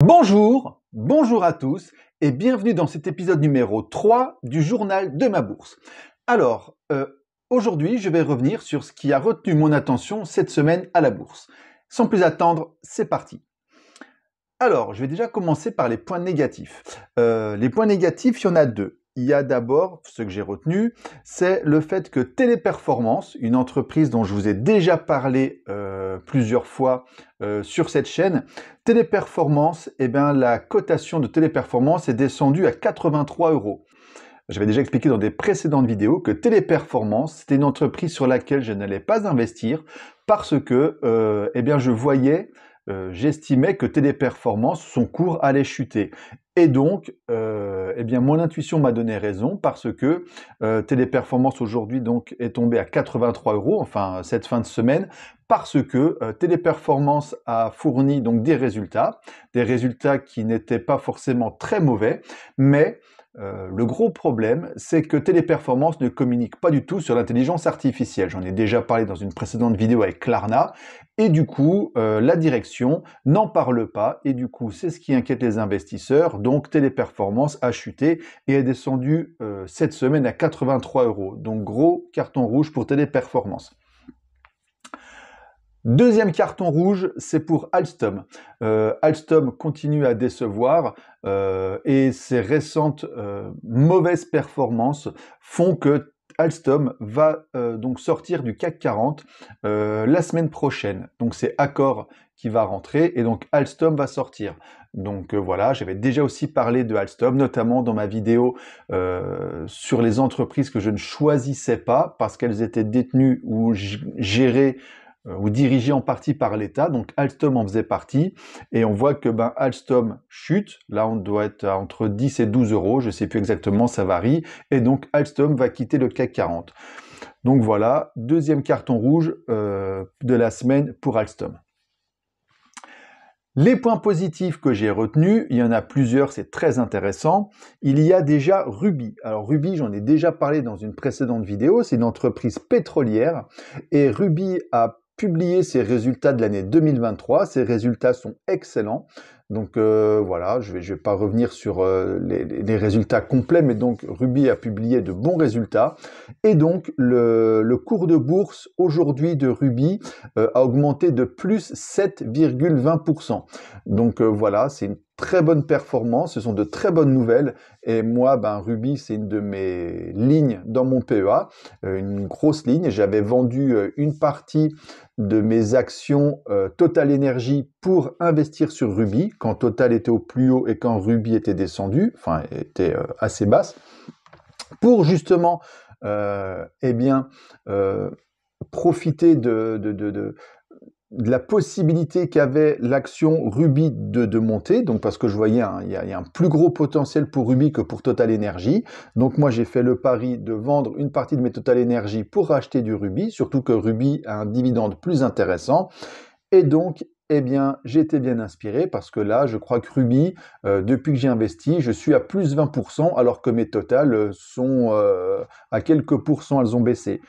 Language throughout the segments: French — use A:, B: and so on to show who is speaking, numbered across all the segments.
A: Bonjour à tous et bienvenue dans cet épisode numéro 3 du journal de ma bourse. Alors, aujourd'hui, je vais revenir sur ce qui a retenu mon attention cette semaine à la bourse. Sans plus attendre, c'est parti. Alors, je vais déjà commencer par les points négatifs. Les points négatifs, il y en a deux. Il y a d'abord, ce que j'ai retenu, c'est le fait que Téléperformance, une entreprise dont je vous ai déjà parlé plusieurs fois sur cette chaîne, Téléperformance, la cotation de Téléperformance est descendue à 83 €. J'avais déjà expliqué dans des précédentes vidéos que Téléperformance, c'était une entreprise sur laquelle je n'allais pas investir parce que j'estimais que Téléperformance, son cours allait chuter. Et donc, mon intuition m'a donné raison parce que Téléperformance aujourd'hui donc est tombé à 83 €, enfin cette fin de semaine, parce que Téléperformance a fourni donc des résultats qui n'étaient pas forcément très mauvais, mais le gros problème, c'est que Téléperformance ne communique pas du tout sur l'intelligence artificielle. J'en ai déjà parlé dans une précédente vidéo avec Klarna, et du coup, la direction n'en parle pas, et du coup, c'est ce qui inquiète les investisseurs. Donc, Téléperformance a chuté et est descendu cette semaine à 83 €. Donc, gros carton rouge pour Téléperformance. Deuxième carton rouge, c'est pour Alstom. Alstom continue à décevoir et ses récentes mauvaises performances font que Alstom va donc sortir du CAC 40 la semaine prochaine. Donc c'est Accor qui va rentrer et donc Alstom va sortir. Donc voilà, j'avais déjà aussi parlé de Alstom, notamment dans ma vidéo sur les entreprises que je ne choisissais pas parce qu'elles étaient détenues ou gérées ou dirigé en partie par l'État, donc Alstom en faisait partie, et on voit que Alstom chute, là on doit être entre 10 et 12 €, je ne sais plus exactement, ça varie, et donc Alstom va quitter le CAC 40. Donc voilà, deuxième carton rouge de la semaine pour Alstom. Les points positifs que j'ai retenus, il y en a plusieurs, c'est très intéressant. Il y a déjà Ruby. Alors Ruby, j'en ai déjà parlé dans une précédente vidéo, c'est une entreprise pétrolière et Ruby a publié ses résultats de l'année 2023. Ces résultats sont excellents. Donc voilà, je vais pas revenir sur les résultats complets, mais donc Ruby a publié de bons résultats. Et donc le cours de bourse aujourd'hui de Ruby a augmenté de plus 7,20%. Donc voilà, c'est une très bonne performance, ce sont de très bonnes nouvelles. Et moi, Ruby, c'est une de mes lignes dans mon PEA, une grosse ligne. J'avais vendu une partie de mes actions Total Energy pour investir sur Ruby, quand Total était au plus haut et quand Ruby était descendu, enfin était assez basse, pour justement profiter de la possibilité qu'avait l'action Ruby de monter, donc parce que je voyais il y a un plus gros potentiel pour Ruby que pour Total Energy. Donc moi j'ai fait le pari de vendre une partie de mes Total Energy pour racheter du Ruby, surtout que Ruby a un dividende plus intéressant. Et donc j'ai été bien inspiré parce que là, je crois que Ruby, depuis que j'ai investi, je suis à plus 20%, alors que mes totales sont à quelques pourcents, elles ont baissé.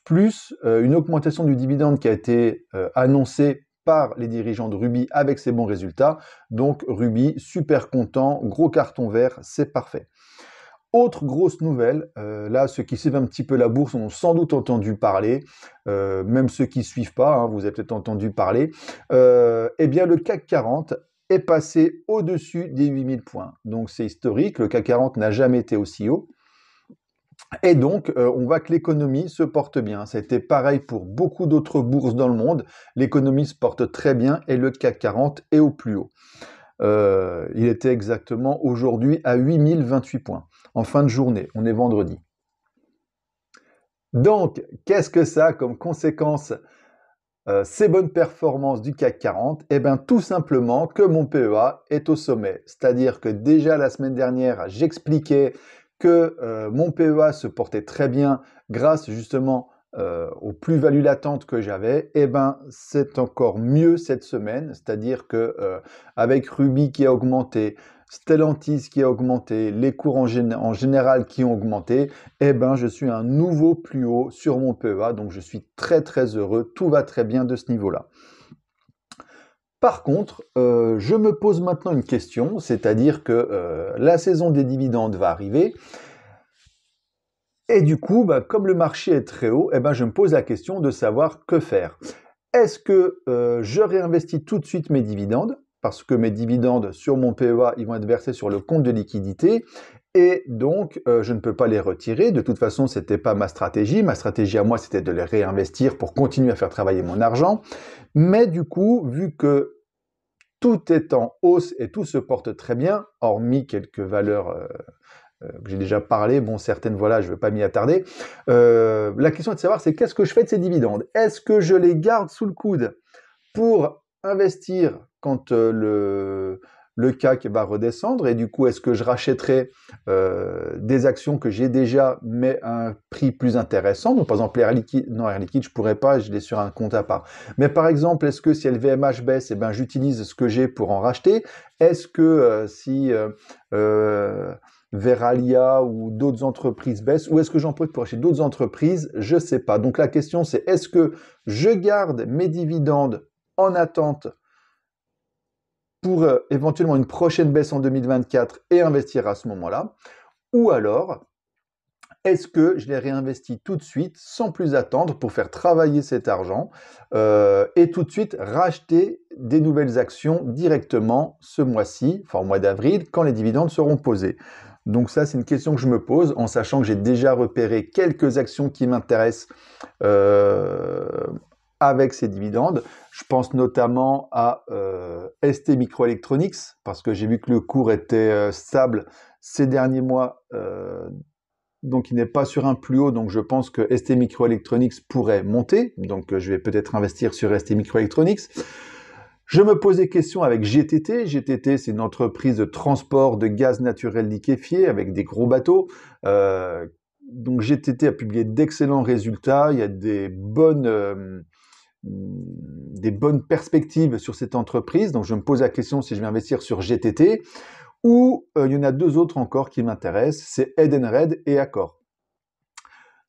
A: Plus une augmentation du dividende qui a été annoncée par les dirigeants de Ruby avec ses bons résultats. Donc Ruby, super content, gros carton vert, c'est parfait. Autre grosse nouvelle, là, ceux qui suivent un petit peu la bourse en ont sans doute entendu parler, même ceux qui ne suivent pas, vous avez peut-être entendu parler, le CAC 40 est passé au-dessus des 8000 points. Donc c'est historique, le CAC 40 n'a jamais été aussi haut. Et donc, on voit que l'économie se porte bien. C'était pareil pour beaucoup d'autres bourses dans le monde. L'économie se porte très bien et le CAC 40 est au plus haut. Il était exactement aujourd'hui à 8028 points en fin de journée. On est vendredi. Donc, qu'est-ce que ça a comme conséquence ces bonnes performances du CAC 40? Tout simplement que mon PEA est au sommet. C'est-à-dire que déjà la semaine dernière, j'expliquais que mon PEA se portait très bien grâce justement aux plus-values latentes que j'avais. C'est encore mieux cette semaine, c'est-à-dire que avec Ruby qui a augmenté, Stellantis qui a augmenté, les cours en général qui ont augmenté, je suis à un nouveau plus haut sur mon PEA, donc je suis très très heureux, tout va très bien de ce niveau-là. Par contre, je me pose maintenant une question, c'est-à-dire que la saison des dividendes va arriver, et du coup, bah, comme le marché est très haut, eh ben, je me pose la question de savoir que faire. Est-ce que je réinvestis tout de suite mes dividendes, parce que mes dividendes sur mon PEA, ils vont être versés sur le compte de liquidité, et donc je ne peux pas les retirer. De toute façon, ce n'était pas ma stratégie. Ma stratégie à moi, c'était de les réinvestir pour continuer à faire travailler mon argent. Mais du coup, vu que tout est en hausse et tout se porte très bien, hormis quelques valeurs que j'ai déjà parlé, bon, certaines, voilà, je ne vais pas m'y attarder. La question est de savoir, c'est qu'est-ce que je fais de ces dividendes? Est-ce que je les garde sous le coude pour investir quand le CAC va redescendre, et du coup, est-ce que je rachèterai des actions que j'ai déjà, mais à un prix plus intéressant? Donc, par exemple, Air Liquide, non, Air Liquide, je pourrais pas, je l'ai sur un compte à part. Mais par exemple, est-ce que si LVMH baisse, eh ben, j'utilise ce que j'ai pour en racheter? Est-ce que si Veralia ou d'autres entreprises baissent, ou est-ce que j'en profite pour acheter d'autres entreprises? Je ne sais pas. Donc la question c'est, est-ce que je garde mes dividendes en attente pour éventuellement une prochaine baisse en 2024 et investir à ce moment-là? Ou alors, est-ce que je les réinvestis tout de suite sans plus attendre pour faire travailler cet argent et tout de suite racheter des nouvelles actions directement ce mois-ci, enfin au mois d'avril, quand les dividendes seront posés? Donc ça, c'est une question que je me pose en sachant que j'ai déjà repéré quelques actions qui m'intéressent avec ces dividendes. Je pense notamment à ST Microelectronics, parce que j'ai vu que le cours était stable ces derniers mois, donc il n'est pas sur un plus haut, donc je pense que ST Microelectronics pourrait monter, donc je vais peut-être investir sur ST Microelectronics. Je me pose des questions avec GTT. GTT, c'est une entreprise de transport de gaz naturel liquéfié avec des gros bateaux. Donc GTT a publié d'excellents résultats. Il y a des bonnes perspectives sur cette entreprise. Donc je me pose la question si je vais investir sur GTT. Ou il y en a deux autres encore qui m'intéressent, c'est Edenred et Accor.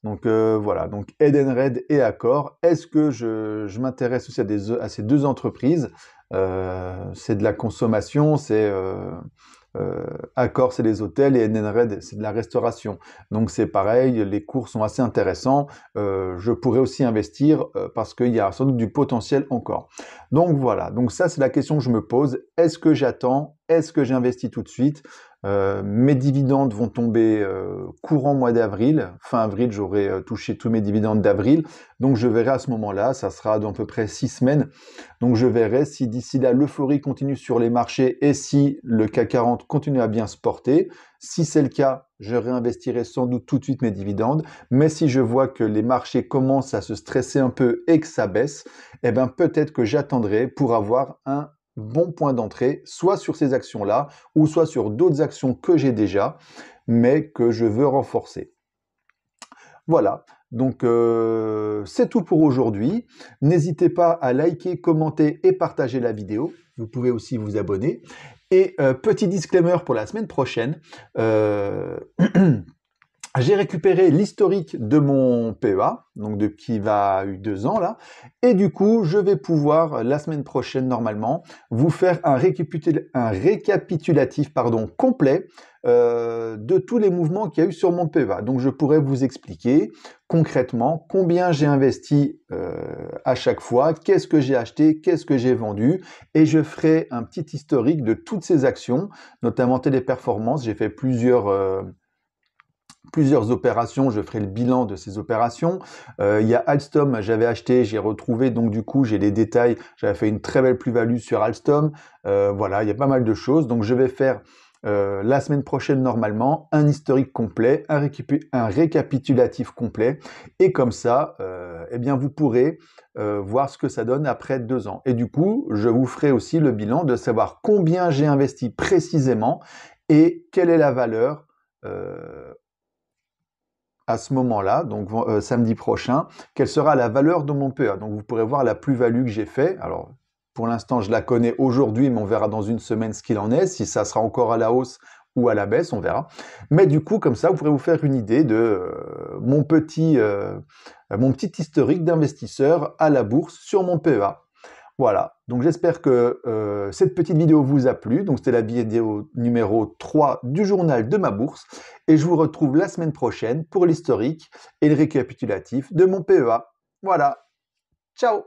A: Donc voilà, donc Edenred et Accor. Est-ce que je m'intéresse aussi à ces deux entreprises? C'est de la consommation, Accor c'est les hôtels et Edenred c'est de la restauration. Donc c'est pareil, les cours sont assez intéressants. Je pourrais aussi investir parce qu'il y a sans doute du potentiel encore. Donc voilà, donc ça c'est la question que je me pose. Est-ce que j'attends? Est-ce que j'investis tout de suite? Mes dividendes vont tomber courant mois d'avril. Fin avril, j'aurai touché tous mes dividendes d'avril. Donc je verrai à ce moment-là, ça sera dans à peu près 6 semaines. Donc je verrai si d'ici là l'euphorie continue sur les marchés et si le CAC 40 continue à bien se porter. Si c'est le cas, je réinvestirai sans doute tout de suite mes dividendes. Mais si je vois que les marchés commencent à se stresser un peu et que ça baisse, eh ben peut-être que j'attendrai pour avoir un bon point d'entrée, soit sur ces actions-là, ou soit sur d'autres actions que j'ai déjà, mais que je veux renforcer. Voilà, donc c'est tout pour aujourd'hui. N'hésitez pas à liker, commenter et partager la vidéo. Vous pouvez aussi vous abonner. Et petit disclaimer pour la semaine prochaine, j'ai récupéré l'historique de mon PEA, donc qui va eu 2 ans là, et du coup, je vais pouvoir, la semaine prochaine normalement, vous faire un récapitulatif complet de tous les mouvements qu'il y a eu sur mon PEA. Donc je pourrais vous expliquer concrètement combien j'ai investi à chaque fois, qu'est-ce que j'ai acheté, qu'est-ce que j'ai vendu, et je ferai un petit historique de toutes ces actions, notamment Téléperformance. J'ai fait plusieurs opérations, je ferai le bilan de ces opérations. Il y a Alstom, j'avais acheté, j'ai retrouvé, donc du coup j'ai les détails, j'avais fait une très belle plus-value sur Alstom. Voilà, il y a pas mal de choses, donc je vais faire la semaine prochaine normalement un historique complet, un récapitulatif complet, et comme ça, eh bien vous pourrez voir ce que ça donne après 2 ans. Et du coup, je vous ferai aussi le bilan de savoir combien j'ai investi précisément et quelle est la valeur à ce moment-là, donc samedi prochain, quelle sera la valeur de mon PEA. Donc vous pourrez voir la plus-value que j'ai fait. Alors pour l'instant, je la connais aujourd'hui, mais on verra dans une semaine ce qu'il en est, si ça sera encore à la hausse ou à la baisse, on verra. Mais du coup, comme ça, vous pourrez vous faire une idée de mon petit historique d'investisseur à la bourse sur mon PEA. Voilà, Donc j'espère que cette petite vidéo vous a plu. Donc c'était la vidéo numéro 3 du journal de ma bourse. Et je vous retrouve la semaine prochaine pour l'historique et le récapitulatif de mon PEA. Voilà, ciao!